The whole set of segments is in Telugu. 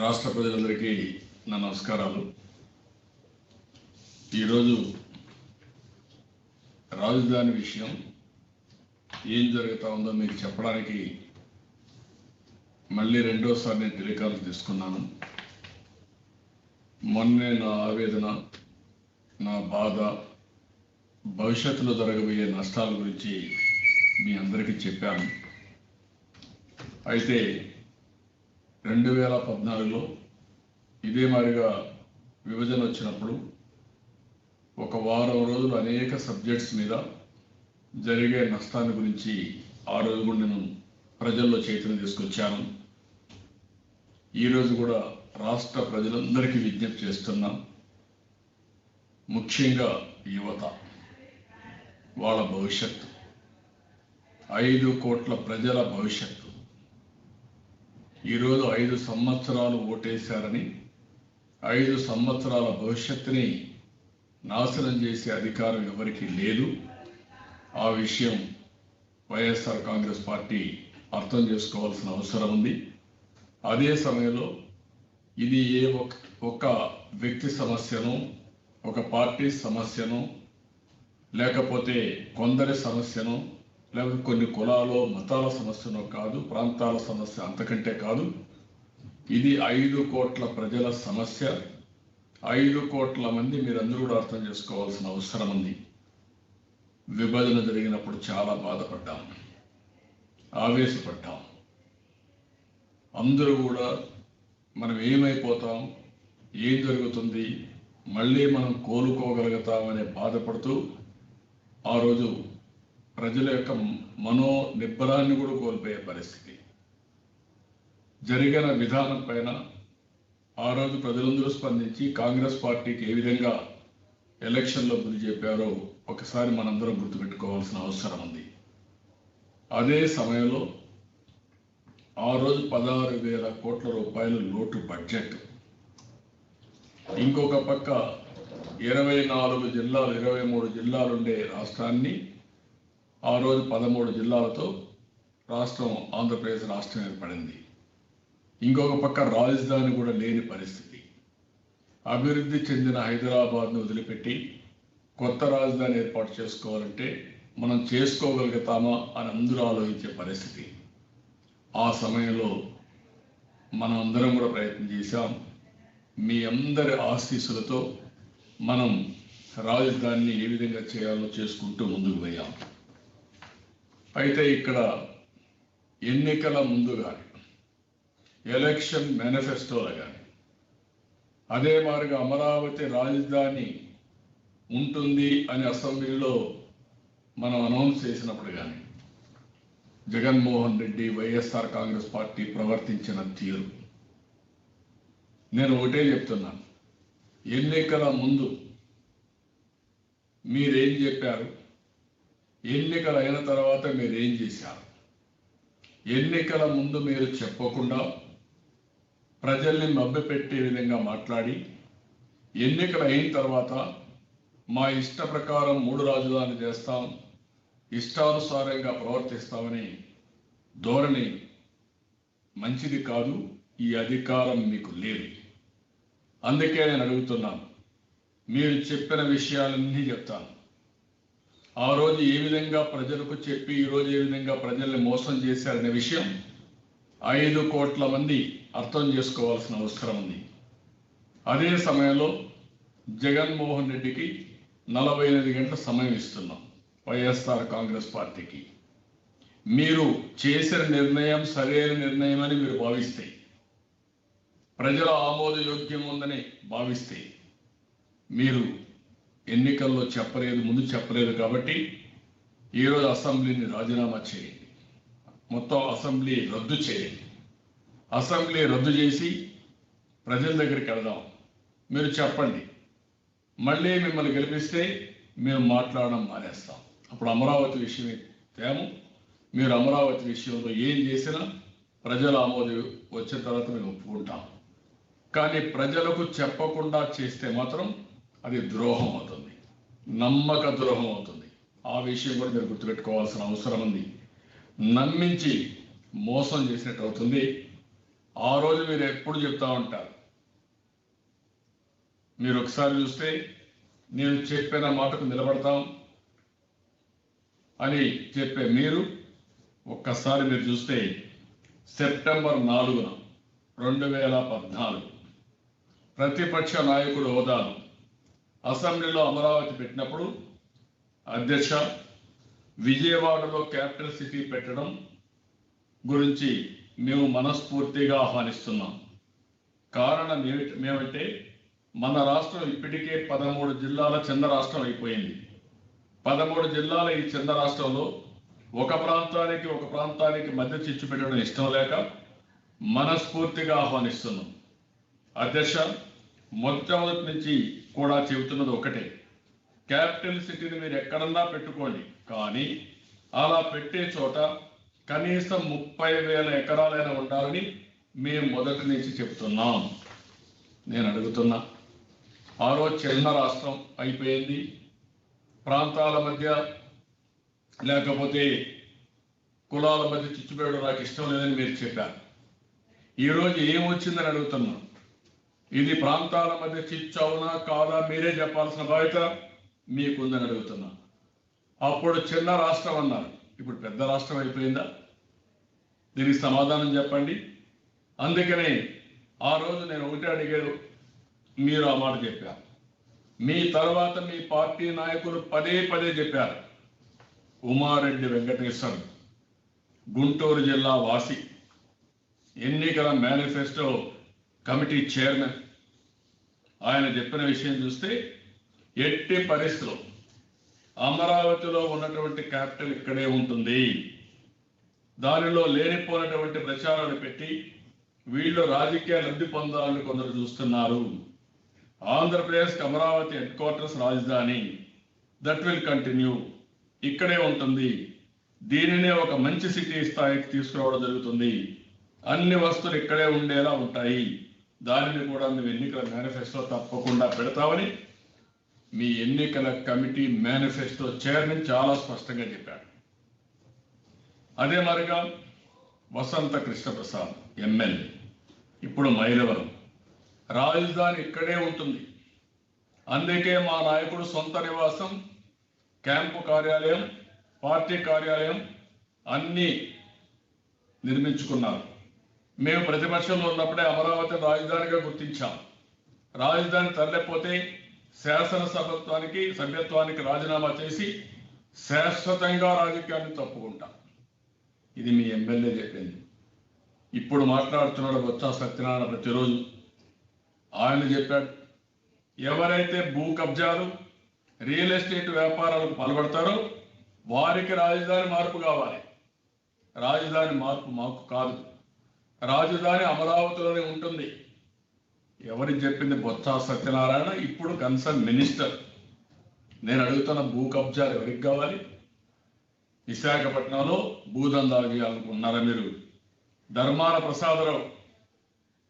రాష్ట్ర ప్రజలందరికీ నా నమస్కారాలు. ఈరోజు రాజధాని విషయం ఏం జరుగుతూ ఉందో మీకు చెప్పడానికి మళ్ళీ రెండోసారి నేను టెలికాల్ తీసుకున్నాను. మొన్నే నా ఆవేదన, నా బాధ, భవిష్యత్తులో జరగబోయే నష్టాల గురించి మీ అందరికీ చెప్పాను. అయితే 2014లో ఇదే మాదిరిగా విభజన వచ్చినప్పుడు ఒక వారం రోజులు అనేక సబ్జెక్ట్స్ మీద జరిగే నష్టాన్ని గురించి ఆ రోజు కూడా నేను ప్రజల్లో చైతన్యం తీసుకొచ్చాను. ఈరోజు కూడా రాష్ట్ర ప్రజలందరికీ విజ్ఞప్తి చేస్తున్నాం. ముఖ్యంగా యువత, వాళ్ళ భవిష్యత్తు, 5 కోట్ల ప్రజల భవిష్యత్తు. ఈరోజు 5 సంవత్సరాలు ఓటేశారని 5 సంవత్సరాల భవిష్యత్తుని నాశనం చేసే అధికారం ఎవరికీ లేదు. ఆ విషయం వైఎస్ఆర్ కాంగ్రెస్ పార్టీ అర్థం చేసుకోవాల్సిన అవసరం ఉంది. అదే సమయంలో ఇది ఒక వ్యక్తి సమస్యను, ఒక పార్టీ సమస్యను, లేకపోతే కొందరి సమస్యను, లేకపోతే కొన్ని కులాలు మతాల సమస్యను కాదు, ప్రాంతాల సమస్య అంతకంటే కాదు. ఇది 5 కోట్ల ప్రజల సమస్య. 5 కోట్ల మంది మీరందరూ కూడా అర్థం చేసుకోవాల్సిన అవసరం ఉంది. విభజన జరిగినప్పుడు చాలా బాధపడ్డాం, ఆవేశపడ్డాం. అందరూ కూడా మనం ఏమైపోతాం, ఏం జరుగుతుంది, మళ్ళీ మనం కోలుకోగలుగుతామనే బాధపడుతూ ఆ రోజు ప్రజల యొక్క మనో నిబ్బరాన్ని కూడా కోల్పోయే పరిస్థితి. జరిగిన విధానం పైన ఆ రోజు ప్రజలందరూ స్పందించి కాంగ్రెస్ పార్టీకి ఏ విధంగా ఎలక్షన్లో బుద్ధి చెప్పారో ఒకసారి మనందరం గుర్తుపెట్టుకోవాల్సిన అవసరం ఉంది. అదే సమయంలో ఆ రోజు 16,000 కోట్ల రూపాయలు లోటు బడ్జెట్. ఇంకొక పక్క 24 జిల్లాలు, 23 జిల్లాలుండే రాష్ట్రాన్ని ఆ రోజు 13 జిల్లాలతో రాష్ట్రం, ఆంధ్రప్రదేశ్ రాష్ట్రం ఏర్పడింది. ఇంకొక పక్క రాజధాని కూడా లేని పరిస్థితి. అభివృద్ధి చెందిన హైదరాబాద్ను వదిలిపెట్టి కొత్త రాజధాని ఏర్పాటు చేసుకోవాలంటే మనం చేసుకోగలుగుతామా అని అందరూ ఆలోచించే పరిస్థితి. ఆ సమయంలో మనం అందరం కూడా ప్రయత్నం చేశాం. మీ అందరి ఆశీస్సులతో మనం రాజధానిని ఏ విధంగా చేయాలో చేసుకుంటూ ముందుకు పోయాం. అయితే ఇక్కడ ఎన్నికల ముందు కానీ, ఎలక్షన్ మేనిఫెస్టోలో కానీ, అదే మాదిరిగా అమరావతి రాజధాని ఉంటుంది అని అసెంబ్లీలో మనం అనౌన్స్ చేసినప్పుడు కానీ జగన్మోహన్ రెడ్డి, వైఎస్ఆర్ కాంగ్రెస్ పార్టీ ప్రవర్తించిన తీరు, నేను ఒకటే చెప్తున్నాను. ఎన్నికల ముందు మీరేం చెప్పారు, ఎన్నికలు అయిన తర్వాత మీరేం చేశారు? ఎన్నికల ముందు మీరు చెప్పకుండా ప్రజల్ని మభ్యపెట్టే విధంగా మాట్లాడి, ఎన్నికలు అయిన తర్వాత మా ఇష్ట ప్రకారం 3 రాజధానులు చేస్తాం, ఇష్టానుసారంగా ప్రవర్తిస్తామని ధోరణి మంచిది కాదు. ఈ అధికారం మీకు లేదు. అందుకే నేను అడుగుతున్నాను, మీరు చెప్పిన విషయాలన్నీ చెప్తాను. ఆ రోజు ఏ విధంగా ప్రజలకు చెప్పి ఈరోజు ఏ విధంగా ప్రజల్ని మోసం చేశారనే విషయం 5 కోట్ల మంది అర్థం చేసుకోవాల్సిన అవసరం ఉంది. అదే సమయంలో జగన్మోహన్ రెడ్డికి 48 గంటల సమయం ఇస్తున్నాం. వైఎస్ఆర్ కాంగ్రెస్ పార్టీకి మీరు చేసిన నిర్ణయం సరైన నిర్ణయం అని మీరు భావిస్తే, ప్రజల ఆమోదయోగ్యం ఉందని భావిస్తే, మీరు ఎన్నికల్లో చెప్పలేదు, ముందు చెప్పలేదు. కాబట్టి ఈరోజు అసెంబ్లీని రాజీనామా చేయండి, మొత్తం అసెంబ్లీ రద్దు చేయండి. అసెంబ్లీ రద్దు చేసి ప్రజల దగ్గరికి వెళదాం. మీరు చెప్పండి, మళ్ళీ మిమ్మల్ని గెలిపిస్తే మేము మాట్లాడడం మానేస్తాం. అప్పుడు అమరావతి విషయమే తేము. మీరు అమరావతి విషయంలో ఏం చేసినా ప్రజల ఆమోదం వచ్చిన తర్వాత మేము ఒప్పుకుంటాం. కానీ ప్రజలకు చెప్పకుండా చేస్తే మాత్రం అది ద్రోహం అవుతుంది, నమ్మక ద్రోహం అవుతుంది. ఆ విషయం కూడా మీరు గుర్తుపెట్టుకోవాల్సిన అవసరం ఉంది. నమ్మించి మోసం చేసినట్టు అవుతుంది. ఆ రోజు మీరు ఎప్పుడు చెప్తా ఉంటారు. మీరు ఒకసారి చూస్తే నేను చెప్పిన మాటకు నిలబడతాం అని చెప్పే మీరు ఒక్కసారి మీరు చూస్తే సెప్టెంబర్ 4న 2014 ప్రతిపక్ష నాయకుడు హోదాను అసెంబ్లీలో అమరావతి పెట్టినప్పుడు అధ్యక్ష విజయవాడలో క్యాపిటల్ సిటీ పెట్టడం గురించి మేము మనస్ఫూర్తిగా ఆహ్వానిస్తున్నాం. కారణం ఏమంటే మన రాష్ట్రం ఇప్పటికే 13 జిల్లాల చిన్న రాష్ట్రం అయిపోయింది. 13 జిల్లాల ఈ చిన్న రాష్ట్రంలో ఒక ప్రాంతానికి మధ్య చిచ్చు పెట్టడం ఇష్టం లేక మనస్ఫూర్తిగా ఆహ్వానిస్తున్నాం. అధ్యక్ష మొట్టమొదటి నుంచి కూడా చెబుతున్నది ఒకటే, క్యాపిటల్ సిటీని మీరు ఎక్కడన్నా పెట్టుకోండి, కానీ అలా పెట్టే చోట కనీసం 30,000 ఎకరాలైనా ఉండాలని మేము మొదటి నుంచి చెప్తున్నాం. నేను అడుగుతున్నా, ఆ రోజు చిన్న రాష్ట్రం అయిపోయింది, ప్రాంతాల మధ్య లేకపోతే కులాల మధ్య చిచ్చుపెట్టడం నాకు ఇష్టం లేదని మీరు చెప్పారు. ఈరోజు ఏమొచ్చిందని అడుగుతున్నా. ఇది ప్రాంతాల మధ్య చిచ్చు అవునా కాదా మీరే చెప్పాల్సిన బాధ్యత మీకుందని అడుగుతున్నా. అప్పుడు చిన్న రాష్ట్రం అన్నారు, ఇప్పుడు పెద్ద రాష్ట్రం అయిపోయిందా? దీనికి సమాధానం చెప్పండి. అందుకనే ఆ రోజు నేను ఒకటే అడిగాను, మీరు ఆ మాట చెప్పారు. మీ తర్వాత మీ పార్టీ నాయకులు పదే చెప్పారు. ఉమారెడ్డి వెంకటేశ్వర్ గుంటూరు జిల్లా వాసి, ఎన్నికల మేనిఫెస్టో కమిటీ చైర్మన్, ఆయన చెప్పిన విషయం చూస్తే ఎట్టి పరిస్థితుల్లో అమరావతిలో ఉన్నటువంటి క్యాపిటల్ ఇక్కడే ఉంటుంది. దానిలో లేనిపోయినటువంటి ప్రచారాలు పెట్టి వీళ్ళు రాజకీయ లబ్ధి పొందాలని కొందరు చూస్తున్నారు. ఆంధ్రప్రదేశ్కి అమరావతి హెడ్ క్వార్టర్స్ రాజధాని, దట్ విల్ కంటిన్యూ, ఇక్కడే ఉంటుంది. దీనినే ఒక మంచి సిటీ స్థాయికి తీసుకురావడం జరుగుతుంది. అన్ని వస్తువులు ఇక్కడే ఉండేలా ఉంటాయి. దానిని కూడా మేము ఎన్నికల మేనిఫెస్టో తప్పకుండా పెడతామని మీ ఎన్నికల కమిటీ మేనిఫెస్టో చైర్మన్ చాలా స్పష్టంగా చెప్పాడు. అదే మరిగా వసంత కృష్ణప్రసాద్ ఎమ్మెల్యే, ఇప్పుడు మైలవరం, రాజధాని ఇక్కడే ఉంటుంది. అందుకే మా నాయకుడు సొంత నివాసం, క్యాంపు కార్యాలయం, పార్టీ కార్యాలయం అన్నీ నిర్మించుకున్నారు. మేము ప్రతిపక్షంలో ఉన్నప్పుడే అమరావతి రాజధానిగా గుర్తించాం. రాజధాని తరలిపోతే సభ్యత్వానికి రాజీనామా చేసి శాశ్వతంగా రాజకీయాన్ని తప్పుకుంటాం. ఇది మీ ఎమ్మెల్యే చెప్పింది. ఇప్పుడు మాట్లాడుతున్నాడు బొత్స సత్యనారాయణ. ప్రతిరోజు ఆయన చెప్పాడు, ఎవరైతే భూ కబ్జాలు రియల్ ఎస్టేట్ వ్యాపారాలకు పాల్పడతారో వారికి రాజధాని మార్పు కావాలి. రాజధాని మార్పు మాకు కాదు, రాజధాని అమరావతిలోనే ఉంటుంది. ఎవరికి చెప్పింది? బొత్స సత్యనారాయణ, ఇప్పుడు కన్సర్న్ మినిస్టర్. నేను అడుగుతున్న భూ కబ్జాలు ఎవరికి కావాలి? విశాఖపట్నంలో భూదందాలు చేయాలనుకున్నారా మీరు? ధర్మాన ప్రసాదరావు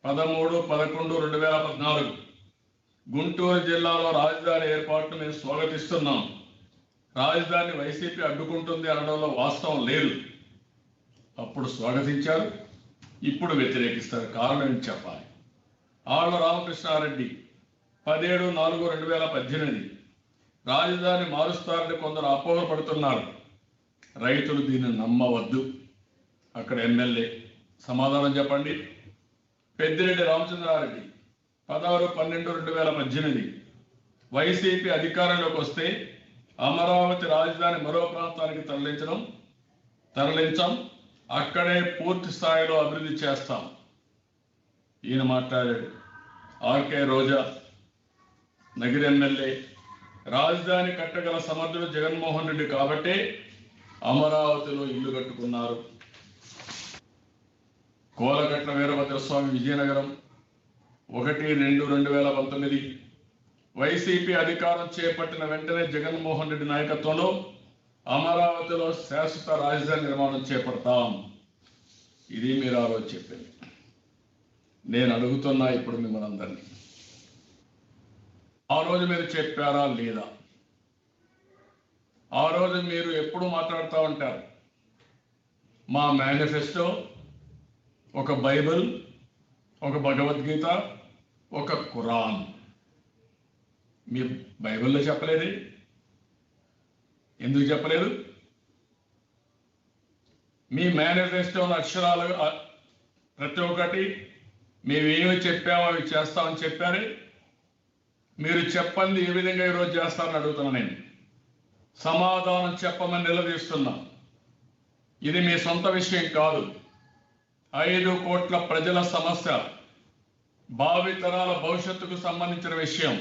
13/11/2014 గుంటూరు జిల్లాలో రాజధాని ఏర్పాటును మేము స్వాగతిస్తున్నాం. రాజధాని వైసీపీ అడ్డుకుంటుంది అనడంలో వాస్తవం లేదు. అప్పుడు స్వాగతించారు, ఇప్పుడు వ్యతిరేకిస్తారు. కారణం ఏంటి చెప్పాలి. ఆళ్ల రామకృష్ణారెడ్డి 17/4/2018 రాజధాని మారుస్తారని కొందరు అపోహపడుతున్నారు. రైతులు దీన్ని నమ్మవద్దు. అక్కడ ఎమ్మెల్యే సమాధానం చెప్పండి. పెద్దిరెడ్డి రామచంద్రారెడ్డి 16/12/2018 వైసీపీ అధికారంలోకి వస్తే అమరావతి రాజధాని మరో ప్రాంతానికి తరలించాం, అక్కడే పూర్తి స్థాయిలో అభివృద్ధి చేస్తాం. ఈయన మాట్లాడాడు. ఆర్కే రోజా నగిరి ఎమ్మెల్యే, రాజధాని కట్టగల సమర్థుడు జగన్మోహన్ రెడ్డి కాబట్టే అమరావతిలో ఇల్లు కట్టుకున్నారు. కోలగట్ల వీరభద్రస్వామి విజయనగరం 1/2/2019 వైసీపీ అధికారం చేపట్టిన వెంటనే జగన్మోహన్ రెడ్డి నాయకత్వంలో అమరావతిలో శాశ్వత రాజధాని నిర్మాణం చేపడతాం. ఇది మీరు ఆ రోజు చెప్పింది. నేను అడుగుతున్నా ఇప్పుడు మిమ్మల్ని అందరినీ, ఆ రోజు మీరు చెప్పారా లేదా? ఆ రోజు మీరు ఎప్పుడు మాట్లాడుతూ ఉంటారు, మా మేనిఫెస్టో ఒక బైబిల్, ఒక భగవద్గీత, ఒక ఖురాన్. మీ బైబిల్లో చెప్పలేదు, ఎందుకు చెప్పలేదు? మీ మేనిఫెస్టోని అక్షరాలు ప్రతి ఒక్కటి మేమేమి చెప్పామో అవి చేస్తామని చెప్పారే. మీరు చెప్పండి ఏ విధంగా ఈరోజు చేస్తారని అడుగుతున్నా. నేను సమాధానం చెప్పమని నిలదీస్తున్నా. ఇది మీ సొంత విషయం కాదు. 5 కోట్ల ప్రజల సమస్య, భావితరాల భవిష్యత్తుకు సంబంధించిన విషయం.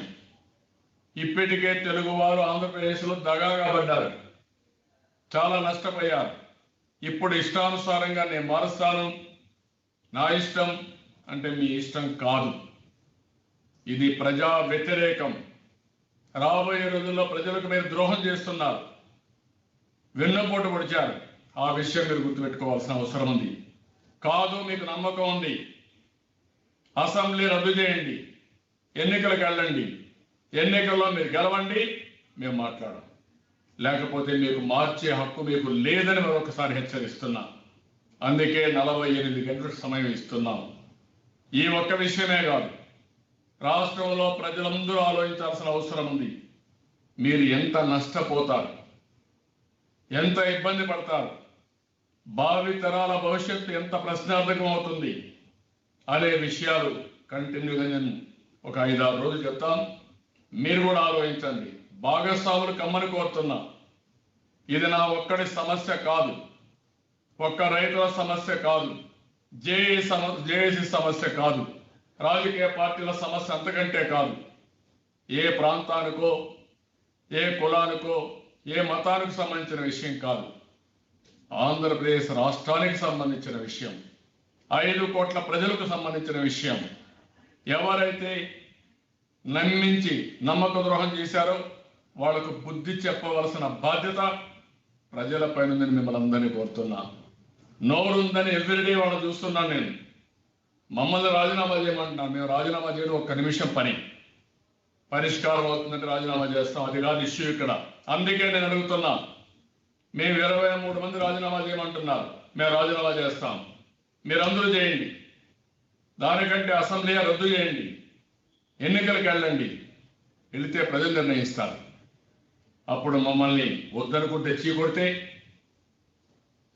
ఇప్పటికే తెలుగువారు ఆంధ్రప్రదేశ్లో దగాగా పడ్డారు, చాలా నష్టపోయారు. ఇప్పుడు ఇష్టానుసారంగా నేను మారుస్తాను, నా ఇష్టం అంటే మీ ఇష్టం కాదు. ఇది ప్రజా వ్యతిరేకం. రాబోయే రోజుల్లో ప్రజలకు మీరు ద్రోహం చేస్తున్నారు, వెన్నుపోటు పొడిచారు. ఆ విషయం మీరు గుర్తుపెట్టుకోవాల్సిన అవసరం ఉంది. కాదు, మీకు నమ్మకం ఉంది, అసెంబ్లీ రద్దు చేయండి, ఎన్నికలకు వెళ్ళండి, ఎన్నికల్లో మీరు గెలవండి, మేము మాట్లాడం. లేకపోతే మీకు మార్చే హక్కు మీకు లేదని మరొకసారి హెచ్చరిస్తున్నా. అందుకే 48 గంటల సమయం ఇస్తున్నాం. ఈ ఒక్క విషయమే కాదు, రాష్ట్రంలో ప్రజలందరూ ఆలోచించాల్సిన అవసరం ఉంది. మీరు ఎంత నష్టపోతారు, ఎంత ఇబ్బంది పడతారు, భావితరాల భవిష్యత్తు ఎంత ప్రశ్నార్థకం అవుతుంది అనే విషయాలు కంటిన్యూగా నేను ఒక 5-6 రోజులు చెప్తాను. మీరు కూడా ఆలోచించండి. భాగస్వాములు కమ్మని కోరుతున్నా. ఇది నా ఒక్కడి సమస్య కాదు, ఒక్క రైతుల సమస్య కాదు, జేఏసీ సమస్య కాదు, రాజకీయ పార్టీల సమస్య అంతకంటే కాదు. ఏ ప్రాంతానికో, ఏ కులానికో, ఏ మతానికి సంబంధించిన విషయం కాదు. ఆంధ్రప్రదేశ్ రాష్ట్రానికి సంబంధించిన విషయం, 5 కోట్ల ప్రజలకు సంబంధించిన విషయం. ఎవరైతే నమ్మించి నమ్మక ద్రోహం చేశారో వాళ్లకు బుద్ధి చెప్పవలసిన బాధ్యత ప్రజలపై ఉందని మిమ్మల్ని అందరినీ కోరుతున్నా. నోరుందని ఎవ్రీడే వాళ్ళు చూస్తున్నాను. నేను మమ్మల్ని రాజీనామా చేయమంటున్నాను. మేము రాజీనామా చేయడం 1 నిమిషం పని, పరిష్కారం అవుతుందంటే రాజీనామా చేస్తాం. అది కాదు ఇష్యూ ఇక్కడ. అందుకే నేను అడుగుతున్నా, మేము 23 మంది రాజీనామా చేయమంటున్నారు, మేము రాజీనామా చేస్తాం. మీరందరూ చేయండి. దానికంటే అసెంబ్లీ రద్దు చేయండి, ఎన్నికలకు వెళ్ళండి. వెళితే ప్రజలు నిర్ణయిస్తారు. అప్పుడు మమ్మల్ని వద్దనుకుంటే చీకొడితే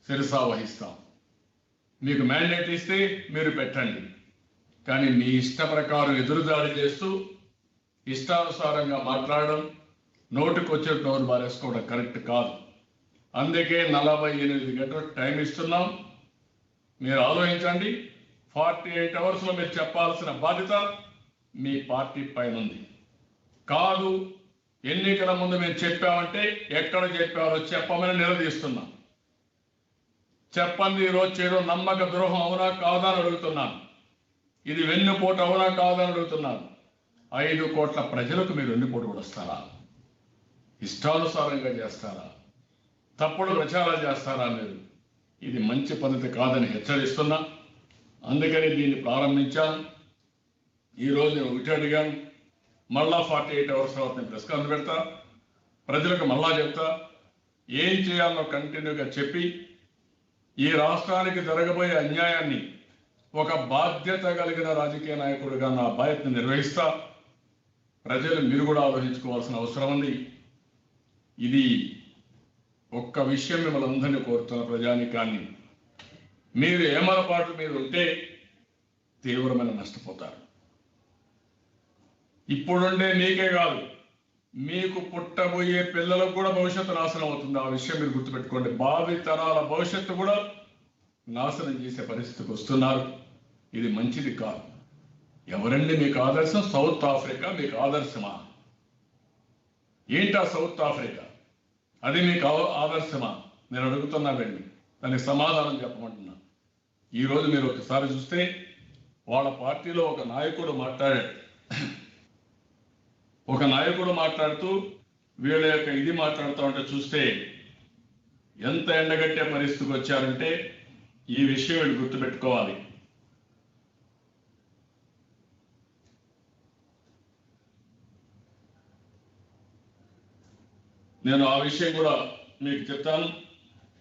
శిరసా వహిస్తాం. మీకు మ్యాండేట్ ఇస్తే మీరు పెట్టండి. కానీ మీ ఇష్ట ప్రకారం ఎదురుదాడి చేస్తూ ఇష్టానుసారంగా మాట్లాడడం, నోటికొచ్చే నోరు బారేసుకోవడం కరెక్ట్ కాదు. అందుకే 48 గంటలకు టైం ఇస్తున్నాం. మీరు ఆలోచించండి. 48 అవర్స్లో మీరు చెప్పాల్సిన బాధ్యత మీ పార్టీ పైన ఉంది. కాదు, ఎన్నికల ముందు మేము చెప్పామంటే ఎక్కడ చెప్పారో చెప్పమని నిలదీస్తున్నాం. చెప్పండి. ఈరోజు చేయడం నమ్మక ద్రోహం అవునా కాదా అని అడుగుతున్నాను. ఇది వెన్నుపోటు అవునా కాదా అని అడుగుతున్నాను. 5 కోట్ల ప్రజలకు మీరు వెన్నుపోటు కూడా వస్తారా? ఇష్టానుసారంగా చేస్తారా? తప్పుడు ప్రచారాలు చేస్తారా? మీరు ఇది మంచి పద్ధతి కాదని హెచ్చరిస్తున్నా. అందుకని దీన్ని ప్రారంభించాను. ఈరోజు నేను ఒకటి అడిగాను, మళ్ళా 48 అవర్స్ తర్వాత నేను ప్రెస్ కాన్ఫరెన్స్ పెడతా, ప్రజలకు మళ్ళా చెప్తా. ఏం చేయాలో కంటిన్యూగా చెప్పి ఈ రాష్ట్రానికి జరగబోయే అన్యాయాన్ని ఒక బాధ్యత కలిగిన రాజకీయ నాయకుడిగా నా బాధ్యతను నిర్వహిస్తా. ప్రజలు మీరు కూడా ఆలోచించుకోవాల్సిన అవసరం ఉంది. ఇది ఒక్క విషయం మిమ్మల్ని అందరినీ కోరుతున్న ప్రజానీకాన్ని, మీరు ఏమరపాటు మీరు ఉంటే తీవ్రమైన నష్టపోతారు. ఇప్పుడుండే మీకే కాదు, మీకు పుట్టబోయే పిల్లలకు కూడా భవిష్యత్తు నాశనం అవుతుంది. ఆ విషయం మీరు గుర్తుపెట్టుకోండి. భావి తరాల భవిష్యత్తు కూడా నాశనం చేసే పరిస్థితికి వస్తున్నారు. ఇది మంచిది కాదు. ఎవరండి మీకు ఆదర్శం? సౌత్ ఆఫ్రికా మీకు ఆదర్శమా? ఏంటా సౌత్ ఆఫ్రికా? అది మీకు ఆదర్శమా? నేను అడుగుతున్నానండి, దానికి సమాధానం చెప్పమంటున్నా. ఈరోజు మీరు ఒకసారి చూస్తే వాళ్ళ పార్టీలో ఒక నాయకుడు మాట్లాడుతూ వీళ్ళ యొక్క ఇది మాట్లాడుతూ ఉంటే చూస్తే ఎంత ఎండగట్టే పరిస్థితికి వచ్చారంటే ఈ విషయం వీళ్ళు గుర్తుపెట్టుకోవాలి. నేను ఆ విషయం కూడా మీకు చెప్తాను.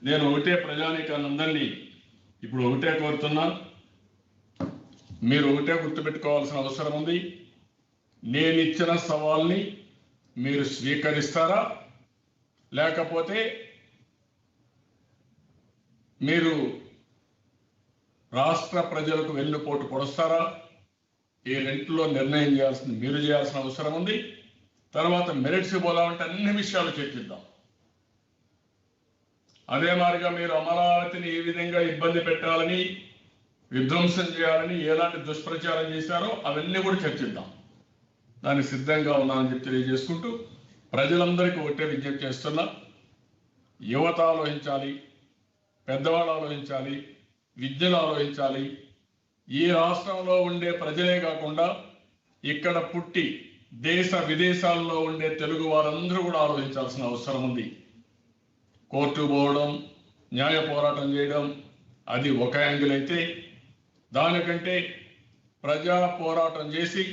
నేను ఒకటే ప్రజానీకాన్ని అందరినీ ఇప్పుడు ఒకటే కోరుతున్నాను, మీరు ఒకటే గుర్తుపెట్టుకోవాల్సిన అవసరం ఉంది. నేను ఇచ్చిన సవాల్ని మీరు స్వీకరిస్తారా, లేకపోతే మీరు రాష్ట్ర ప్రజలకు వెన్నుపోటు పొడుస్తారా? ఈ రెంట్లో నిర్ణయం చేయాల్సింది మీరు చేయాల్సిన అవసరం ఉంది. తర్వాత మెరిట్స్ పోదామంటే అన్ని విషయాలు చర్చిద్దాం. అదే మాదిరిగా మీరు అమరావతిని ఏ విధంగా ఇబ్బంది పెట్టాలని, విధ్వంసం చేయాలని ఎలాంటి దుష్ప్రచారం చేశారో అవన్నీ కూడా చర్చిద్దాం. దానికి సిద్ధంగా ఉన్నానని చెప్పి తెలియజేసుకుంటూ ప్రజలందరికీ ఒకటే విజ్ఞప్తి చేస్తున్నా, యువత ఆలోచించాలి, పెద్దవాళ్ళు ఆలోచించాలి, విద్యను ఆలోచించాలి. ఈ రాష్ట్రంలో ఉండే ప్రజలే కాకుండా ఇక్కడ పుట్టి దేశ విదేశాల్లో ఉండే తెలుగు వారందరూ కూడా ఆలోచించాల్సిన అవసరం ఉంది. కోర్టు పోవడం, న్యాయ పోరాటం చేయడం అది ఒక యాంగిల్ అయితే, దానికంటే ప్రజా పోరాటం చేసి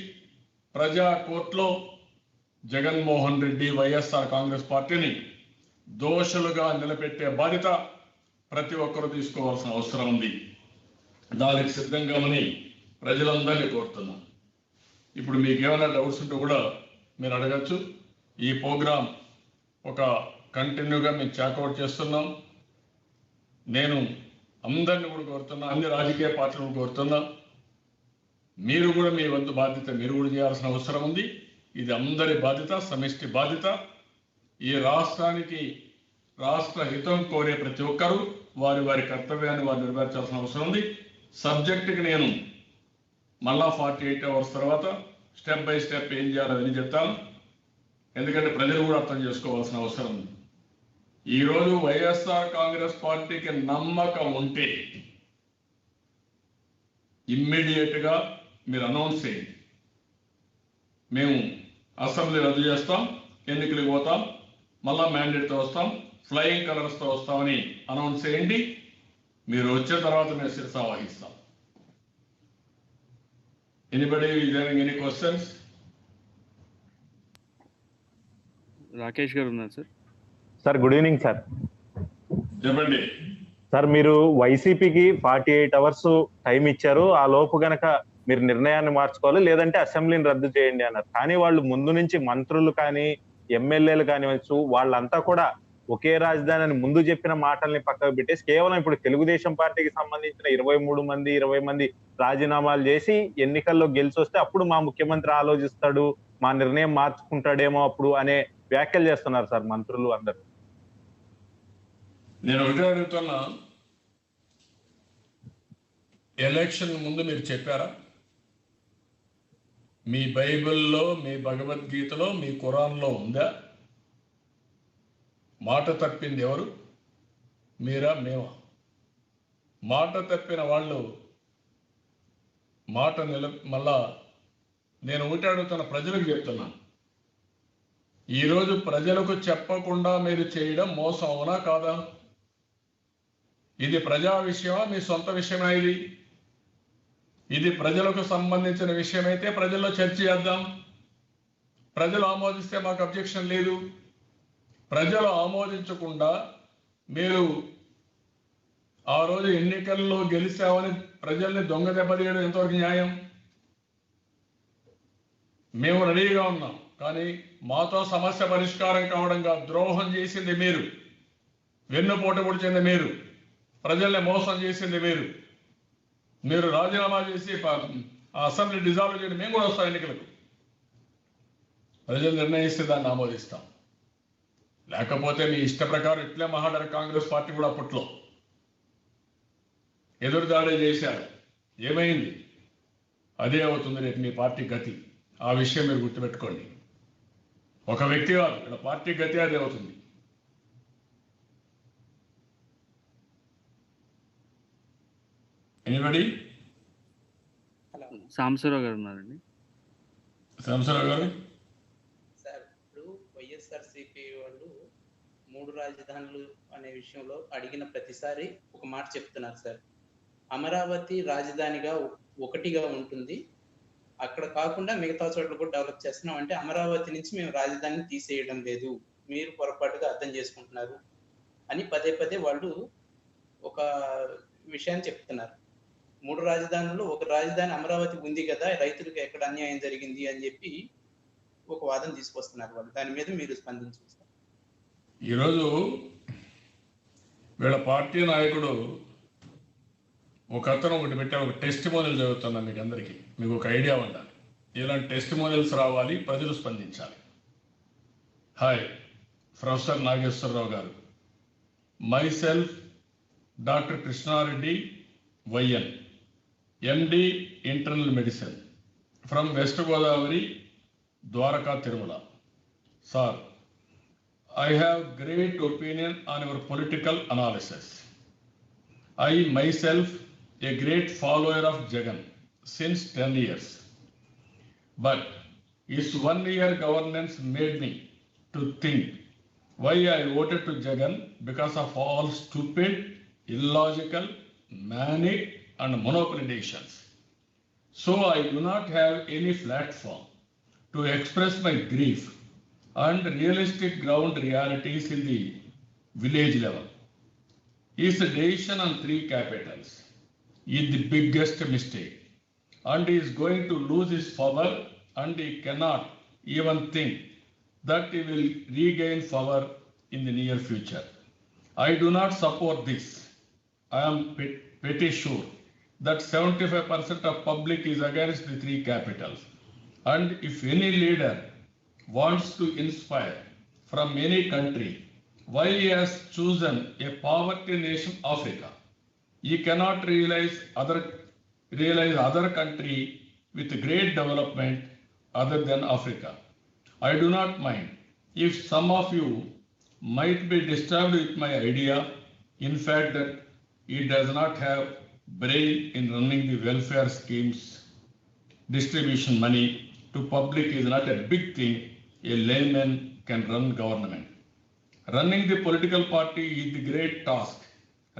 ప్రజా కోర్టులో జగన్మోహన్ రెడ్డి వైఎస్ఆర్ కాంగ్రెస్ పార్టీని దోషులుగా నిలబెట్టే బాధ్యత ప్రతి ఒక్కరూ తీసుకోవాల్సిన అవసరం ఉంది. దానికి సిద్ధంగామని ప్రజలందరినీ కోరుతున్నాం. ఇప్పుడు మీకు ఏమైనా డౌట్స్ ఉంటే కూడా మీరు అడగచ్చు. ఈ ప్రోగ్రాం ఒక కంటిన్యూగా మేము చాకౌట్ చేస్తున్నాం. నేను అందరిని కూడా కోరుతున్నా, అన్ని రాజకీయ పార్టీలను కోరుతున్నా, మీరు కూడా మీ వంతు బాధ్యత మీరు కూడా చేయాల్సిన అవసరం ఉంది. ఇది అందరి బాధ్యత, సమిష్టి బాధ్యత. ఈ రాష్ట్రానికి రాష్ట్ర హితం కోరే ప్రతి ఒక్కరూ వారి వారి కర్తవ్యాన్ని వారు నెరవేర్చాల్సిన అవసరం ఉంది. సబ్జెక్టుకి నేను మళ్ళా 48 అవర్స్ తర్వాత స్టెప్ బై స్టెప్ ఏం చేయాలని చెప్తాను. ఎందుకంటే ప్రజలు కూడా అర్థం చేసుకోవాల్సిన అవసరం ఉంది. ఈరోజు వైఎస్ఆర్ కాంగ్రెస్ పార్టీకి నమ్మకం ఉంటే ఇమ్మీడియట్గా మీరు అనౌన్స్ చేయండి. మేము అసెంబ్లీ రద్దు చేస్తాం, ఎన్నికలకు పోతాం, మళ్ళా మ్యాండేట్తో వస్తాం, ఫ్లయింగ్ కలర్స్తో వస్తామని అనౌన్స్ చేయండి. మీరు వచ్చిన తర్వాత మేము శిరసా వహిస్తాం. Anybody is having any questions? Rakesh గారు ఉన్నారు sir. Sir good evening sir. చెప్పండి సార్, మీరు వైసీపీకి 48 అవర్స్ టైం ఇచ్చారు. ఆ లోపు గనక మీరు నిర్ణయాన్ని మార్చుకోవాలి, లేదంటే అసెంబ్లీని రద్దు చేయండి అన్నారు. కానీ వాళ్ళు ముందు నుంచి మంత్రులు కానీ ఎమ్మెల్యేలు కానివచ్చు వాళ్ళంతా కూడా ఒకే రాజధాని అని ముందు చెప్పిన మాటల్ని పక్కకు పెట్టేసి కేవలం ఇప్పుడు తెలుగుదేశం పార్టీకి సంబంధించిన 20 మంది రాజీనామాలు చేసి ఎన్నికల్లో గెలిచి వస్తే అప్పుడు మా ముఖ్యమంత్రి ఆలోచిస్తాడు, మా నిర్ణయం మార్చుకుంటాడేమో అప్పుడు అనే వ్యాఖ్యలు చేస్తున్నారు సార్ మంత్రులు అందరూ. నేను ఒకటే అడుగుతున్నా, ఎలక్షన్ ముందు మీరు చెప్పారా? మీ బైబిల్లో, మీ భగవద్గీతలో, మీ ఖురాన్లో ఉందా? మాట తప్పింది ఎవరు? మీరా, మేమా? మాట తప్పిన వాళ్ళు మాట మళ్ళా నేను ఒకటి అడుగుతున్న ప్రజలకు చెప్తున్నాను, ఈరోజు ప్రజలకు చెప్పకుండా మీరు చేయడం మోసం అవునా కాదా? ఇది ప్రజా విషయమా, మీ సొంత విషయమా? ఇది ప్రజలకు సంబంధించిన విషయమైతే ప్రజల్లో చర్చ చేద్దాం. ప్రజలు ఆమోదిస్తే మాకు అబ్జెక్షన్ లేదు. ప్రజలు ఆమోదించకుండా మీరు ఆ రోజు ఎన్నికల్లో గెలిచామని ప్రజల్ని దొంగ దెబ్బతీయడం ఎంతవరకు న్యాయం? మేము రెడీగా ఉన్నాం, కానీ మాతో సమస్య పరిష్కారం కావడంగా ద్రోహం చేసింది మీరు, వెన్నుపోటు పొడిచింది మీరు, ప్రజల్ని మోసం చేసింది మీరు. మీరు రాజీనామా చేసి అసెంబ్లీ డిజాల్వ్ చేయండి, మేము కూడా వస్తాం ఎన్నికలకు. ప్రజలు నిర్ణయిస్తే దాన్ని ఆమోదిస్తాం. లేకపోతే మీ ఇష్ట ప్రకారం ఇట్లే మహాడర కాంగ్రెస్ పార్టీ కూడా అప్పట్లో ఎదురుదాడి చేశారు. ఏమైంది? అదే అవుతుంది రేపు మీ పార్టీ గతి. ఆ విషయం మీరు గుర్తుపెట్టుకోండి. ఒక వ్యక్తి కాదు, ఇక్కడ పార్టీ గతి అదే అవుతుంది. ఎనీబడి? సాంబశివరావు గారు ఉన్నారండి. సాంబశివరావు గారు సార్, ఇప్పుడు వైఎస్ఆర్సీపీ వాళ్ళు 3 రాజధానులు అనే విషయంలో అడిగిన ప్రతిసారి ఒక మాట చెప్తున్నారు సార్. అమరావతి రాజధానిగా ఒకటిగా ఉంటుంది, అక్కడ కాకుండా మిగతా చోట్ల కూడా డెవలప్ చేస్తున్నాం. అంటే అమరావతి నుంచి మేము రాజధానిని తీసేయడం లేదు, మీరు పొరపాటుగా అర్థం చేసుకుంటున్నారు అని పదే పదే వాళ్ళు ఒక విషయాన్ని చెప్తున్నారు. మూడు రాజధానుల్లో ఒక రాజధాని అమరావతి ఉంది కదా, రైతులకు ఎక్కడ అన్యాయం జరిగింది అని చెప్పి ఒక వాదన తీసుకొస్తున్నారు వాళ్ళు. దాని మీద మీరు స్పందించండి సార్. ఈరోజు వీళ్ళ పార్టీ నాయకుడు ఒక అతను ఒకటి పెట్టారు, ఒక టెస్టిమోనియల్ చదువుతున్నా మీకు అందరికీ, మీకు ఒక ఐడియా ఉండాలి. ఇలాంటి టెస్టిమోనియల్స్ రావాలి, ప్రజలు స్పందించాలి. హాయ్, ప్రొఫెసర్ నాగేశ్వరరావు గారు. Myself doctor Krishna Reddy Y N, MD internal medicine from west Godavari, Dwaraka, Tirumala. Sir, I have great opinion on your political analysis. I myself a great follower of Jagan since 10 years. But his 1 year governance made me to think why I voted to Jagan because of all stupid, illogical, manic and monopoly decisions. So I do not have any platform to express my grief and realistic ground realities in the village level. His decision on 3 capitals is the biggest mistake, and he is going to lose his power, and he cannot even think that he will regain power in the near future. I do not support this. I am pretty sure that 75% of public is against the 3 capitals, and if any leader wants to inspire from any country why he has chosen a poverty nation Africa, he cannot realize other country with great development other than Africa. I do not mind if some of you might be disturbed with my idea, in fact that he does not have brain in running the welfare schemes. Distribution money to public is not a big thing. A layman can run government. Running the political party is the great task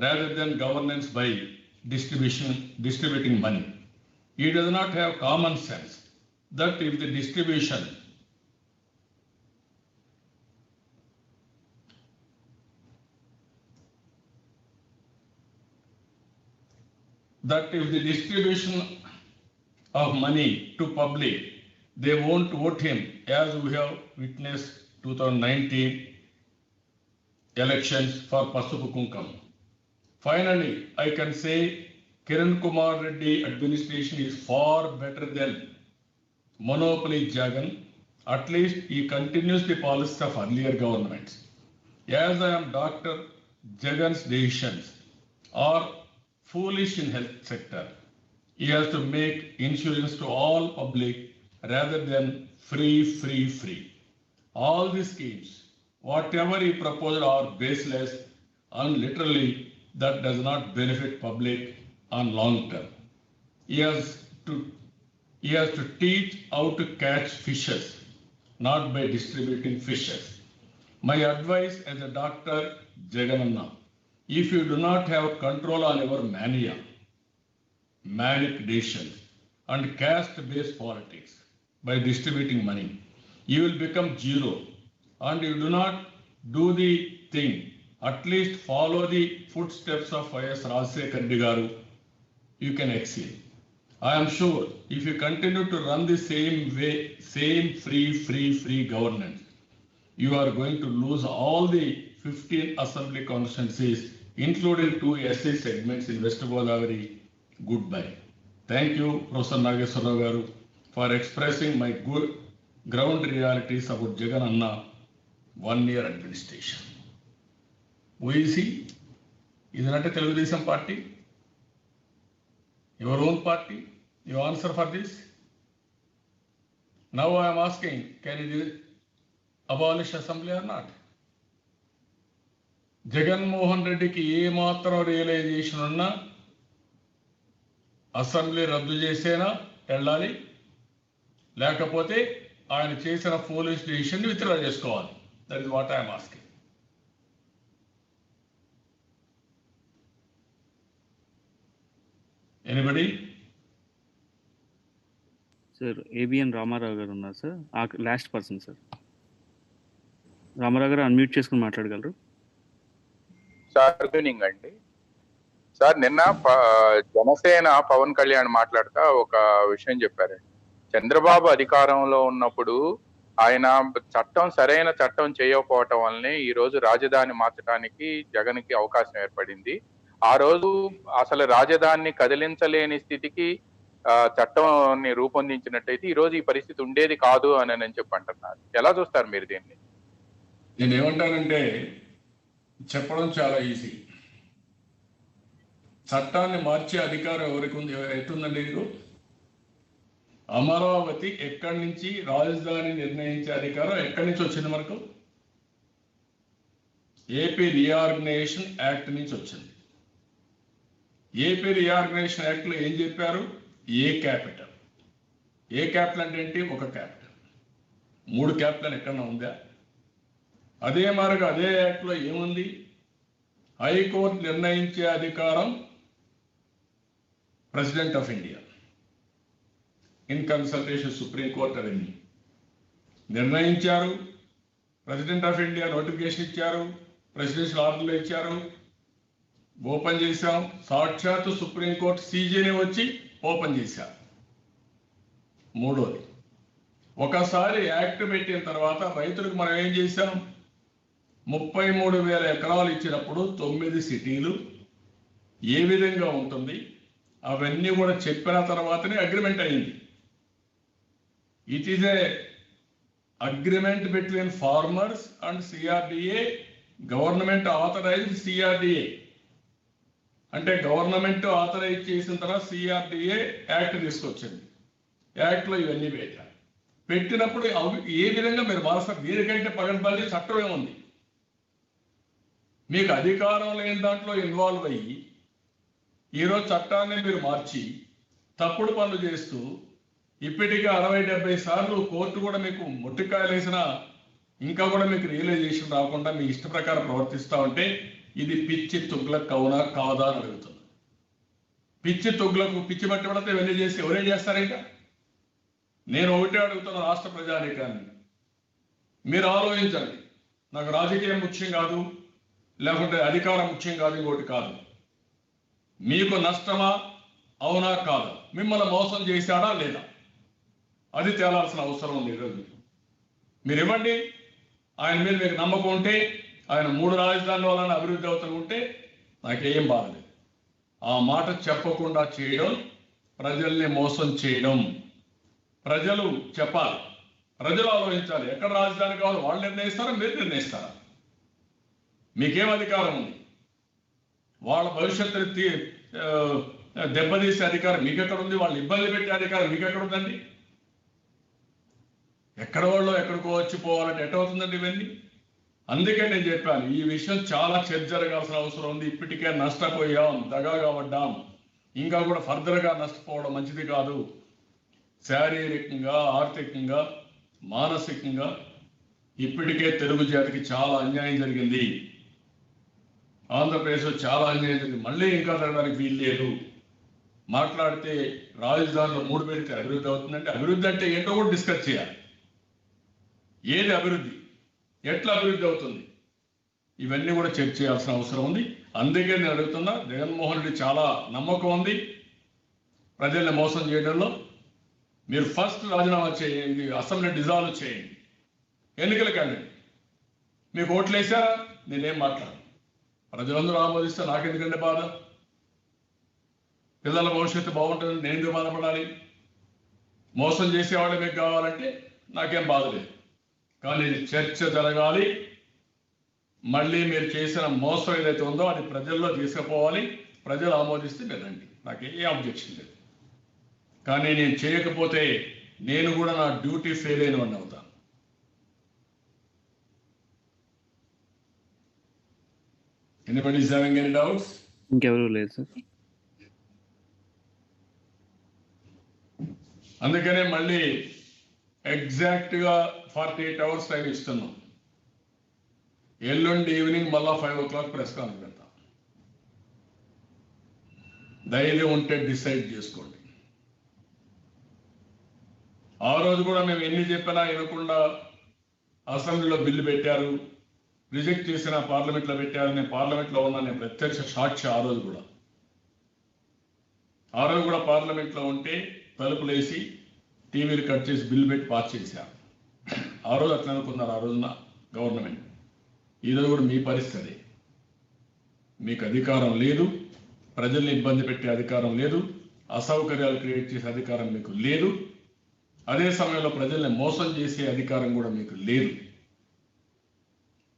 rather than governance by distributing money. He does not have common sense that if the distribution of money to public, they won't vote him, as we have witnessed 2019 elections for Pasupu Kunkam. Finally, I can say Kiran Kumar Reddy administration is far better than monopoly Jagan. At least he continues the policies of earlier governments. As I am Dr. Jagan's decisions are foolish in health sector. He has to make insurance to all public rather than free. All these schemes, whatever he proposed, are baseless and literally that does not benefit public on long term. He has to teach how to catch fishes, not by distributing fishes. My advice as a Dr. Jagananna, if you do not have control on your manic decisions and caste-based politics by distributing money, you will become zero, and you do not do the thing. At least follow the footsteps of Y.S. Rajashekhar Reddy Garu, you can exceed. I am sure if you continue to run the same way, same free governance, you are going to lose all the 15 assembly constituencies, including 2 SC segments in West Godavari. Goodbye. Thank you, Professor Nageswara Garu, for expressing my good ground realities about Jagan Anna 1 year administration. Who is he? Is not a Telugu party? Your own party? You answer for this? Now I am asking, can he abolish assembly or not? Jagan Mohan Reddy ki ఏ మాత్రం రియలైజేషన్ ఉన్నా అసెంబ్లీ రద్దు చేసేనా వెళ్ళాలి, లేకపోతే ఆయన చేసిన ఫూలిష్ డిసిషన్ విత్డ్రా చేసుకోవాలి. That is what I'm asking. Anybody? Sir ABN Rama Rao గారు ఉన్నారు sir, last person sir. Rama Rao గారు అన్మ్యూట్ చేసుకుని మాట్లాడగలరు. సార్ గుడ్ ఈవినింగ్ అండి. సార్ నిన్న జనసేన పవన్ కళ్యాణ్ మాట్లాడుతా ఒక విషయం చెప్పారు. చంద్రబాబు అధికారంలో ఉన్నప్పుడు ఆయన సరైన చట్టం చేయకపోవటం వల్లనే ఈ రోజు రాజధాని మార్చడానికి జగన్ కి అవకాశం ఏర్పడింది. ఆ రోజు అసలు రాజధానిని కదిలించలేని స్థితికి చట్టాన్ని రూపొందించినట్టయితే ఈ రోజు ఈ పరిస్థితి ఉండేది కాదు అని చెప్పి అంటున్నారు. ఎలా చూస్తారు మీరు దీన్ని? నేను ఏమంటానంటే చెప్పడం చాలా ఈజీ. చట్టాన్ని మార్చే అధికారం ఎవరికి ఉంది, ఎట్టుందండి? ఇది అమరావతి ఎక్కడి నుంచి రాజధాని నిర్ణయించే అధికారం ఎక్కడి నుంచి వచ్చింది మనకు? ఏపీ రీఆర్గనైజేషన్ యాక్ట్ నుంచి వచ్చింది. ఏపీ రీఆర్గనైజేషన్ యాక్ట్ లో ఏం చెప్పారు? ఏ క్యాపిటల్. ఏ క్యాపిటల్ అంటే ఏంటి? ఒక క్యాపిటల్. 3 క్యాపిటల్ ఎక్కడన్నా ఉందా? అదే మారుగా అదే యాక్ట్ లో ఏముంది? హైకోర్టు నిర్ణయించే అధికారం president of India in consultation supreme court అవన్నీ నిర్ణయించారు. ప్రెసిడెంట్ ఆఫ్ ఇండియా నోటిఫికేషన్ ఇచ్చారు, ప్రెసిడెన్షియల్ ఆర్డర్లు ఇచ్చారు, ఓపెన్ చేశాం. సాక్షాత్తు సుప్రీంకోర్టు సీజీని వచ్చి ఓపెన్ చేశారు. మూడోది, ఒకసారి యాక్ట్ పెట్టిన తర్వాత రైతులకు మనం ఏం చేశాం? 33,000 ఎకరాలు ఇచ్చినప్పుడు 9 సిటీలు ఏ విధంగా ఉంటుంది అవన్నీ కూడా చెప్పిన తర్వాతనే అగ్రిమెంట్ అయింది. It is a agreement between farmers and CRDA. Government authorized CRDA అంటే గవర్నమెంట్ ఆథరైజ్ చేసిన తర్వాత సిఆర్డిఏ యాక్ట్ తీసుకొచ్చింది. యాక్ట్లో ఇవన్నీ పెట్టినప్పుడు ఏ విధంగా మీరు మారుస్తారు? దీనికంటే పగడబడి చట్టం ఏముంది? మీకు అధికారం లేని దాంట్లో ఇన్వాల్వ్ అయ్యి ఈరోజు చట్టాన్ని మీరు మార్చి తప్పుడు పనులు చేస్తూ ఇప్పటికీ 60-70 సార్లు కోర్టు కూడా మీకు ముట్టికాయలు వేసినా ఇంకా కూడా మీకు రియలైజేషన్ రాకుండా మీ ఇష్ట ప్రకారం ప్రవర్తిస్తూ ఉంటే ఇది పిచ్చి తుగ్లక్ అవునా కాదా అని అడుగుతుంది. పిచ్చి తుగ్లకు పిచ్చి బట్టి పడితే ఇవన్నీ చేసి ఎవరేం చేస్తారు? ఇంకా నేను ఒకటే అడుగుతున్న రాష్ట్ర ప్రజానీకాన్ని, మీరు ఆలోచించండి. నాకు రాజకీయం ముఖ్యం కాదు, లేకుంటే అధికారం ముఖ్యం కాదు, ఇంకోటి కాదు. మీకు నష్టమా అవునా కాదా? మిమ్మల్ని మోసం చేశాడా లేదా? అది తేలాల్సిన అవసరం ఉంది ఈరోజు. మీరు ఇవ్వండి. ఆయన మీద మీకు నమ్మకం ఉంటే, ఆయన 3 రాజధానుల వలన అభివృద్ధి అవుతుంటే నాకేం బాధలేదు. ఆ మాట చెప్పకుండా చేయడం ప్రజల్ని మోసం చేయడం. ప్రజలు చెప్పాలి, ప్రజలు ఆలోచించాలి. ఎక్కడ రాజధాని కావాలి వాళ్ళు నిర్ణయిస్తారా, మీరు నిర్ణయిస్తారా? మీకేం అధికారం ఉంది? వాళ్ళ భవిష్యత్తుని దెబ్బతీసే అధికారం మీకెక్కడ ఉంది? వాళ్ళు ఇబ్బంది పెట్టే అధికారం మీకెక్కడ ఉందండి? ఎక్కడ వాళ్ళు ఎక్కడికో వచ్చి పోవాలంటే ఎట్టవుతుందండి ఇవన్నీ? అందుకే నేను చెప్పాను, ఈ విషయం చాలా చర్చ జరగాల్సిన అవసరం ఉంది. ఇప్పటికే నష్టపోయాం, దగాగా పడ్డాం, ఇంకా కూడా ఫర్దర్గా నష్టపోవడం మంచిది కాదు. శారీరకంగా, ఆర్థికంగా, మానసికంగా ఇప్పటికే తెలుగు జాతికి చాలా అన్యాయం జరిగింది. ఆంధ్రప్రదేశ్లో చాలా అన్యాయం జరిగింది. మళ్ళీ ఇంకా జరగడానికి వీలు లేదు. మాట్లాడితే రాజధానిలో 3 పెడితే అభివృద్ధి అవుతుందంటే అభివృద్ధి అంటే ఏంటో కూడా డిస్కస్ చేయాలి. ఏది అభివృద్ధి, ఎట్లా అభివృద్ధి అవుతుంది, ఇవన్నీ కూడా చర్చ చేయాల్సిన అవసరం ఉంది. అందుకే నేను అడుగుతున్నా, జగన్మోహన్ రెడ్డి చాలా నమ్మకం ఉంది ప్రజల్ని మోసం చేయడంలో. మీరు ఫస్ట్ రాజీనామా చేయండి, అసెంబ్లీ డిజాల్వ్ చేయండి, ఎన్నికలకు వెళ్ళండి. మీకు ఓట్లు వేసారా? నేనేం మాట్లాడను. ప్రజలందరూ ఆమోదిస్తే నాకెందుకంటే బాధ? పిల్లల భవిష్యత్తు బాగుంటుంది, నేను ఎందుకు బాధపడాలి? మోసం చేసేవాళ్ళు మీకు కావాలంటే నాకేం బాధ లేదు. కానీ చర్చ జరగాలి. మళ్ళీ మీరు చేసిన మోసం ఏదైతే ఉందో అది ప్రజల్లో తీసుకుపోవాలి. ప్రజలు ఆమోదిస్తే వెళ్ళండి, నాకు ఏ అబ్జెక్షన్ లేదు. కానీ నేను చేయకపోతే నేను కూడా నా డ్యూటీ ఫెయిల్ అయిన వాడిని అవుతాను. Anybody is having any doubts? ఇంకెవరు లేదు సార్. అందుకనే మళ్ళీ ఎగ్జాక్ట్గా 48 hours టైం ఇస్తున్నాం. ఎల్లుండి ఈవినింగ్ మళ్ళా 5 o'clock ప్రెస్ కాన్ఫరెన్స్ పెడతాం. ధైర్యం ఉంటే డిసైడ్ చేసుకోండి. ఆ రోజు కూడా మేము ఎన్ని చెప్పినా వినకుండా అసెంబ్లీలో బిల్లు పెట్టారు, రిజెక్ట్ చేసిన పార్లమెంట్లో పెట్టారు. నేను పార్లమెంట్లో ఉన్నా, నేను ప్రత్యక్ష సాక్షి. ఆ రోజు కూడా ఆ రోజు కూడా పార్లమెంట్లో ఉంటే తలుపులేసి టీవీలు కట్ చేసి బిల్ పెట్టి పాస్ చేశారు. ఆ రోజు అట్లా అనుకున్నారు ఆ రోజున గవర్నమెంట్. ఈరోజు కూడా మీ పరిస్థితి, మీకు అధికారం లేదు, ప్రజల్ని ఇబ్బంది పెట్టే అధికారం లేదు, అసౌకర్యాలు క్రియేట్ చేసే అధికారం మీకు లేదు, అదే సమయంలో ప్రజల్ని మోసం చేసే అధికారం కూడా మీకు లేదు.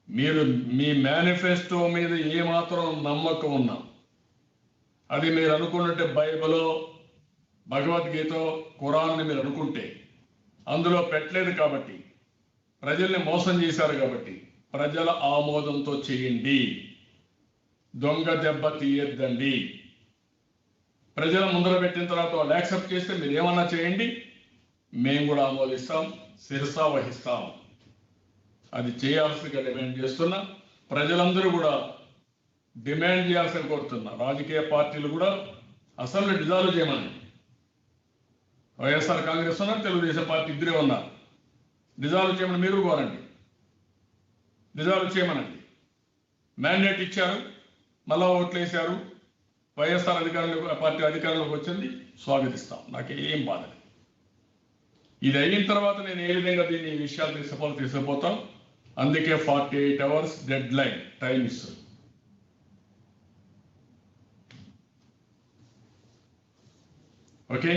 మీరు మీ మేనిఫెస్టో మీద ఏమాత్రం నమ్మకం ఉన్నా, అది మీరు అనుకున్నట్టే బైబిలో, భగవద్గీత, ఖురాన్ని మీరు అనుకుంటే అందులో పెట్టలేదు కాబట్టి, ప్రజల్ని మోసం చేశారు కాబట్టి ప్రజల ఆమోదంతో చేయండి. దొంగ దెబ్బ తీయద్దండి. ప్రజల ముందర పెట్టిన తర్వాత వాళ్ళు యాక్సెప్ట్ చేస్తే మీరు ఏమన్నా చేయండి, మేము కూడా ఆమోదిస్తాం, శిరసా వహిస్తాం. అది చేయాల్సిందిగా డిమాండ్ చేస్తున్నా. ప్రజలందరూ కూడా డిమాండ్ చేయాల్సిన కోరుతున్నా. రాజకీయ పార్టీలు కూడా అసెంబ్లీ డిజాల్వ్ చేయమని, వైఎస్ఆర్ కాంగ్రెస్ ఉన్నారు, తెలుగుదేశం పార్టీ ఇద్దరే ఉన్నారు. డిజాల్వ్ చేయమని మీరు కోరండి, డిజాల్వ్ చేయమనండి. మ్యాండేట్ ఇచ్చారు, మళ్ళా ఓట్లేశారు, వైఎస్ఆర్ పార్టీ అధికారంలోకి వచ్చింది, స్వాగతిస్తాం. నాకేం బాధ లేదు. ఇది అయిన తర్వాత నేను ఏ విధంగా దీన్ని విషయాలు తీసుకుపోతాం. అందుకే 48 hours డెడ్ లైన్ టైం ఇస్తుంది. ఓకే,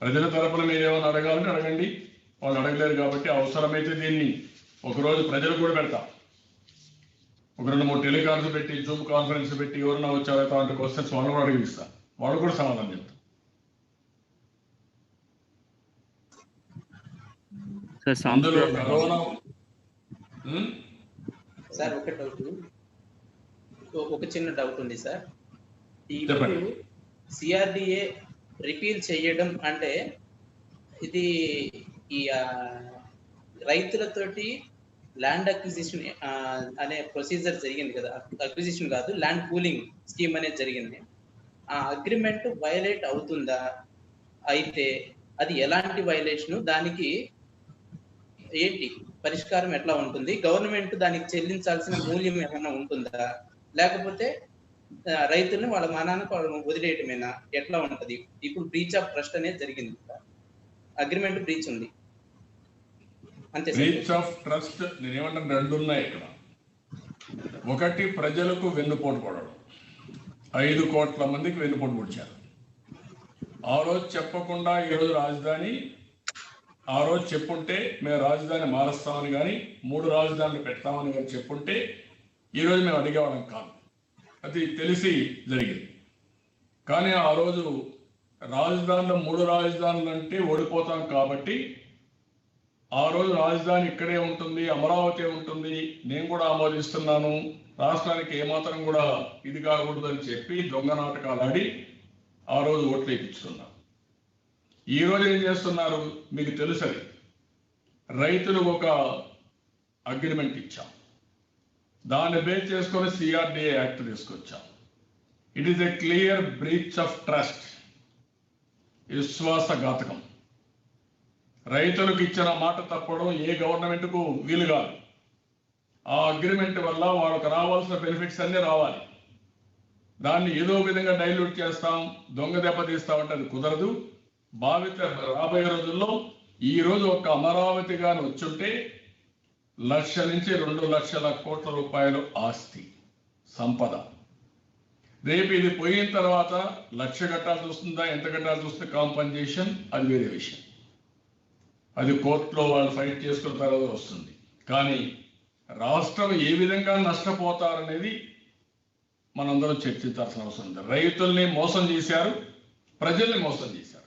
ప్రజల తరపున మీరు ఏమైనా అడగాలంటే అడగండి. వాళ్ళు అడగలేరు కాబట్టి అవసరమైతే దీన్ని ఒకరోజు ప్రజలు కూడా పెడతాం. ఒక 2-3 టెలికాన్ఫరెన్స్ పెట్టి, జూమ్ కాన్ఫరెన్స్ పెట్టి, ఎవరైనా వచ్చారో అలాంటి క్వశ్చన్స్ వాళ్ళు కూడా అడిగిస్తారు, వాళ్ళు కూడా సమాధానం చెప్తారు. అందులో కరోనా సార్ ఒక డౌట్, ఒక చిన్న డౌట్ ఉంది సార్. చెప్పండి. ఇప్పుడు సిఆర్డిఏ రిపీల్ చేయడం అంటే ఇది ఈ రైతులతోటి ల్యాండ్ అక్విజిషన్ అనే ప్రొసీజర్ జరిగింది కదా, అక్విజిషన్ కాదు, ల్యాండ్ పూలింగ్ స్కీమ్ అనేది జరిగింది. ఆ అగ్రిమెంట్ వైలేట్ అవుతుందా? అయితే అది ఎలాంటి వైలేషన్, దానికి ఏంటి పరిష్కారం ఎట్లా ఉంటుంది? గవర్నమెంట్ దానికి చెల్లించాల్సిన మూల్యం ఏమైనా ఉంటుందా, లేకపోతే రైతుల్ని వాళ్ళ మానానికి వాళ్ళు వదిలేయటమేనా, ఎట్లా ఉంటది? ఇప్పుడు బ్రీచ్ ఆఫ్ ట్రస్ట్ అనేది జరిగింది, అగ్రిమెంట్ బ్రీచ్ ఉంది అంతే. బ్రీచ్ ఆఫ్ ట్రస్ట్ నేనేమంటాను, 2 ఉన్నాయి ఇక్కడ. ఒకటి, ప్రజలకు వెన్నుపోటు పడడం. 5 కోట్ల మందికి వెన్నుపోటు పొడిచారు. ఆ రోజు చెప్పకుండా ఈరోజు రాజధాని, ఆ రోజు చెప్పుంటే మేము రాజధాని మారుస్తామని కానీ 3 రాజధానులు పెడతామని కానీ చెప్పుంటే ఈరోజు మేము అడిగేవాళ్ళం కాదు. అది తెలిసి జరిగింది. కానీ ఆ రోజు రాజధానిలో 3 రాజధానులు అంటే ఓడిపోతాం కాబట్టి ఆ రోజు రాజధాని ఇక్కడే ఉంటుంది, అమరావతి ఉంటుంది, నేను కూడా ఆమోదిస్తున్నాను, రాష్ట్రానికి ఏమాత్రం కూడా ఇది కాకూడదని చెప్పి దొంగ నాటకాలు ఆడి ఆ రోజు ఓట్లు వేయించుకున్నారు. ఈ రోజు ఏం చేస్తున్నారు మీకు తెలుసది. రైతులకు ఒక అగ్రిమెంట్ ఇచ్చాం, దాన్ని బేస్ చేసుకొని సిఆర్డిఏ యాక్ట్ తీసుకొచ్చాం. It is a clear breach of trust, విశ్వాసఘాతకం. రైతులకు ఇచ్చిన మాట తప్పడం ఏ గవర్నమెంట్కు వీలు కాదు. ఆ అగ్రిమెంట్ వల్ల వాళ్ళకు రావాల్సిన బెనిఫిట్స్ అన్నీ రావాలి. దాన్ని ఏదో విధంగా డైల్యూట్ చేస్తాం, దొంగ దెబ్బతీస్తామంటే అది కుదరదు. రాబోయే రోజుల్లో ఈ రోజు ఒక అమరావతి గాని వచ్చుంటే 1,00,000 నుంచి 2,00,000 కోట్ల రూపాయలు ఆస్తి సంపద. రేపు ఇది పోయిన తర్వాత 1,00,000 కట్టాల్సి వస్తుందా, ఎంత కట్టాల్సి వస్తుంది కాంపన్సేషన్, అది వేరే విషయం. అది కోర్టులో వాళ్ళు ఫైట్ చేసుకున్న తర్వాత వస్తుంది. కానీ రాష్ట్రం ఏ విధంగా నష్టపోతారనేది మనందరం చర్చించాల్సిన అవసరం ఉంది. రైతుల్ని మోసం చేశారు, ప్రజల్ని మోసం చేశారు.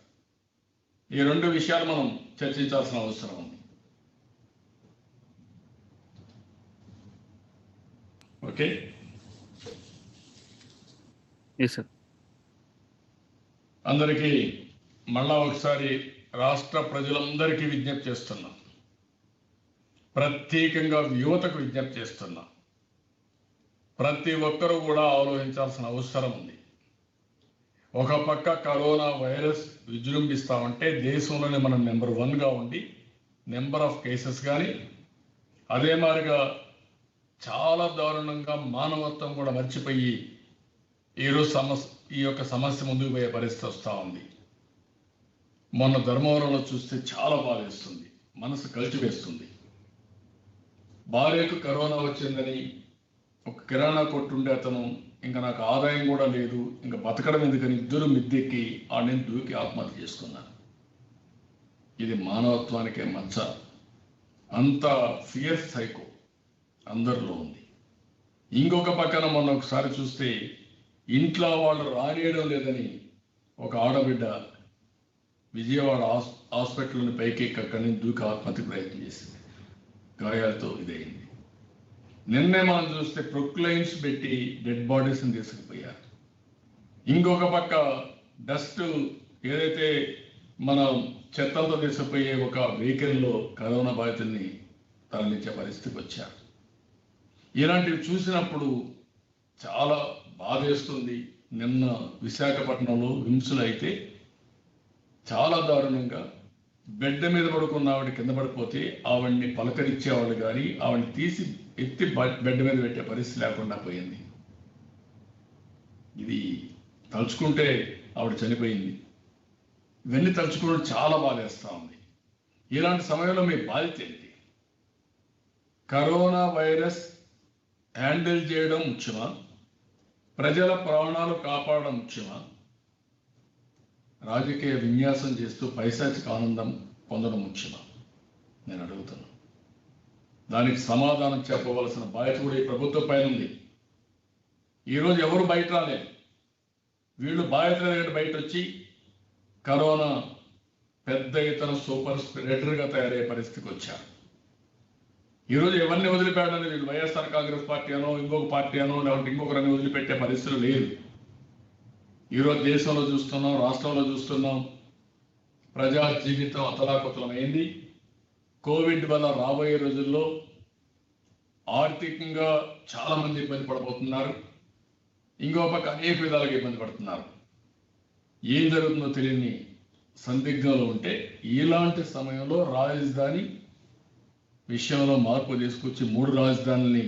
ఈ 2 విషయాలు మనం చర్చించాల్సిన అవసరం ఉంది. Okay sir. అందరికీ మళ్ళా ఒకసారి రాష్ట్ర ప్రజలందరికీ విజ్ఞప్తి చేస్తున్నాం, ప్రత్యేకంగా యువతకు విజ్ఞప్తి చేస్తున్నాం. ప్రతి ఒక్కరూ కూడా ఆలోచించాల్సిన అవసరం ఉంది. ఒక పక్క కరోనా వైరస్ విజృంభిస్తామంటే దేశంలోనే మనం నెంబర్ 1గా ఉండి నెంబర్ ఆఫ్ కేసెస్ కానీ, అదే మాదిరిగా చాలా దారుణంగా మానవత్వం కూడా మర్చిపోయి ఈరోజు ఈ యొక్క సమస్య ముందుకు పోయే పరిస్థితి వస్తూ ఉంది. మొన్న ధర్మవరంలో చూస్తే చాలా బాధేస్తుంది, మనసు కలిచివేస్తుంది. భార్యకు కరోనా వచ్చిందని ఒక కిరాణా కొట్టుండే అతను ఇంకా నాకు ఆదాయం కూడా లేదు, ఇంకా బతకడం ఎందుకని ఇద్దరు మిద్దెక్కి ఆ నేను దూకి ఆత్మహత్య చేసుకున్నాను. ఇది మానవత్వానికే మచ్చ. అంత ఫియర్ సైకో అందరిలో ఉంది. ఇంకొక పక్కన మొన్న ఒకసారి చూస్తే ఇంట్లో వాళ్ళు రానియడం లేదని ఒక ఆడబిడ్డ విజయవాడ హాస్పిటల్ని పైకి అక్కడి నుంచి దూకి ఆత్మహత్య ప్రయత్నం చేసింది, గాయాలతో ఇదైంది. నిన్నే మనం చూస్తే ప్రొక్లైన్స్ పెట్టి డెడ్ బాడీస్ని తీసుకుపోయారు. ఇంకొక పక్క డస్ట్ ఏదైతే మనం చెత్తలతో తీసుకుపోయే ఒక వెహికల్లో కరోనా బాధితుల్ని తరలించే పరిస్థితికి వచ్చారు. ఇలాంటివి చూసినప్పుడు చాలా బాధేస్తుంది. నిన్న విశాఖపట్నంలో హింసలు అయితే చాలా దారుణంగా బెడ్ మీద పడుకున్న ఆవిడ కింద పడిపోతే ఆవిడ్ని పలకరించేవాళ్ళు కానీ ఆవిడ్ని తీసి ఎత్తి బెడ్ మీద పెట్టే పరిస్థితి లేకుండా పోయింది. ఇది తలుచుకుంటే ఆవిడ చనిపోయింది. ఇవన్నీ తలుచుకోవడం చాలా బాధేస్తూ ఉంది. ఇలాంటి సమయంలో మీ బాధ్యత ఏంటి? కరోనా వైరస్ హ్యాండిల్ చేయడం ముఖ్యమా, ప్రజల ప్రాణాలు కాపాడడం ముఖ్యమా, రాజకీయ విన్యాసం చేస్తూ పైశాచిక ఆనందం పొందడం ముఖ్యమా? నేను అడుగుతున్నాను. దానికి సమాధానం చెప్పవలసిన బాధ్యత కూడా ఈ ప్రభుత్వం పైన ఉంది. ఈరోజు ఎవరు బయట రాలేదు. వీళ్ళు బాధ్యత బయట వచ్చి కరోనా పెద్ద ఎత్తున సూపర్ స్ప్రెడర్గా తయారయ్యే పరిస్థితికి వచ్చారు. ఈరోజు ఎవరిని వదిలిపెట్టడం వీళ్ళు వైఎస్ఆర్ కాంగ్రెస్ పార్టీ అనో ఇంకొక పార్టీ అనో లేకపోతే ఇంకొకరిని వదిలిపెట్టే పరిస్థితులు లేదు. ఈరోజు దేశంలో చూస్తున్నాం, రాష్ట్రంలో చూస్తున్నాం, ప్రజా జీవితం అతలాకుతలమైంది. కోవిడ్ వల్ల రాబోయే రోజుల్లో ఆర్థికంగా చాలా మంది ఇబ్బంది పడబోతున్నారు. ఇంకో పక్క అనేక విధాలుగా ఇబ్బంది పడుతున్నారు. ఏం జరుగుతుందో తెలియని సందిగ్ధంలో ఉంటే ఇలాంటి సమయంలో రాజధాని విషయంలో మార్పు తీసుకొచ్చి 3 రాజధానుల్ని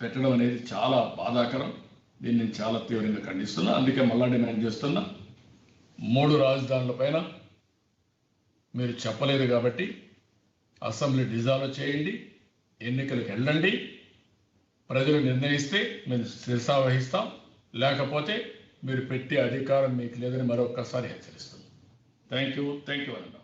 పెట్టడం అనేది చాలా బాధాకరం. దీన్ని నేను చాలా తీవ్రంగా ఖండిస్తున్నా. అందుకే మళ్ళా డిమాండ్ చేస్తున్నా, 3 రాజధానుల పైన మీరు చెప్పలేదు కాబట్టి అసెంబ్లీ డిజాల్వ్ చేయండి, ఎన్నికలకు వెళ్ళండి, ప్రజలు నిర్ణయిస్తే మేము శిరసా వహిస్తాం, లేకపోతే మీరు పెట్టే అధికారం మీకు లేదని మరొక్కసారి హెచ్చరిస్తున్నాం. థ్యాంక్ యూ అన్న.